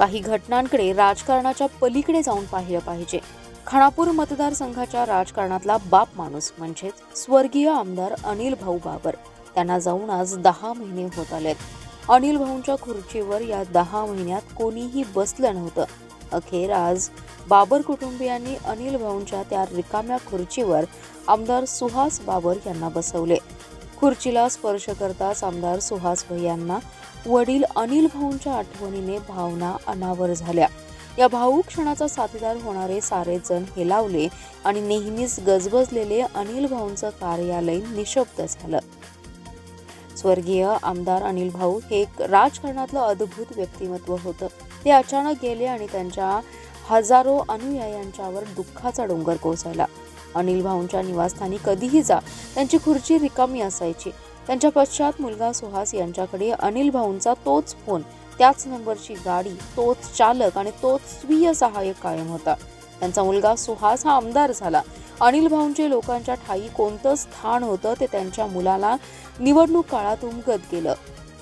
काही घटनांकडे राजकारणाच्या पलीकडे जाऊन पाहिलं पाहिजे. खानापूर मतदारसंघाच्या राजकारणातला बाप माणूस म्हणजेच स्वर्गीय आमदार अनिल भाऊ बाबर त्यांना जाऊन आज 10 महिने होत आलेत. अनिल भाऊंच्या खुर्चीवर या 10 महिन्यात कोणीही बसलं नव्हतं. अखेर आज बाबर कुटुंबियांनी अनिल भाऊंच्या त्या रिकाम्या खुर्चीवर आमदार सुहास बाबर यांना बसवले. खुर्चीला स्पर्श करताच आमदार सुहास भैयांना वडील अनिल भाऊंच्या आठवणीने भावना अनावर झाल्या. या भावूक क्षणाचा साथीदार होणारे सारे जण हेलावले आणि नेहमीच गजबजलेले अनिल भाऊंचं कार्यालय निशब्द झालं. स्वर्गीय आमदार अनिल भाऊ हे एक राजकारणातलं अद्भुत व्यक्तिमत्व होतं. ते अचानक गेले आणि त्यांच्या हजारो अनुयायांच्यावर दुःखाचा डोंगर कोसळला. अनिल भाऊंच्या निवासस्थानी कधीही जा, त्यांची खुर्ची रिकामी असायची. त्यांच्या पश्चात मुलगा सुहास यांच्याकडे अनिल भाऊंचा तोच फोन, त्याच नंबरची गाडी, तोच चालक आणि तोच स्वीय सहाय्यक कायम होता. त्यांचा मुलगा सुहास हा आमदार झाला. अनिल भाऊंचे लोकांच्या ठायी कोणतं स्थान होतं ते त्यांच्या मुलाला निवडणूक काळात उमगत गेलं.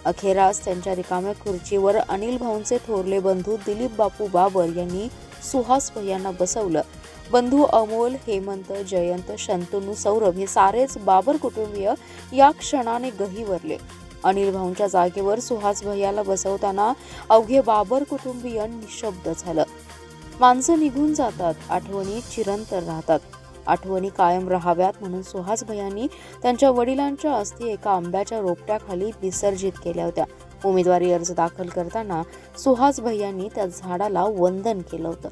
अखेरास त्यांच्या रिकाम्या खुर्चीवर अनिल भाऊंचे थोरले बंधू दिलीप बापू बाबर यांनी सुहास भैयांना बसवलं. बंधू अमोल, हेमंत, जयंत, शंतनू, सौरभ हे सारेच बाबर कुटुंबीय या क्षणाने गहिवरले. अनिल भाऊंच्या जागेवर सुहास भैयाला बसवताना अवघे बाबर कुटुंबीय निशब्द झालं. माणसं निघून जातात, आठवणी चिरंतर राहतात. आठवणी कायम राहाव्यात म्हणून सुहास भैयांनी त्यांच्या वडिलांच्या अस्थी एका आंब्याच्या रोपट्याखाली विसर्जित केल्या होत्या. उमेदवारी अर्ज दाखल करताना सुहास भैयांनी त्या झाडाला वंदन केलं होतं.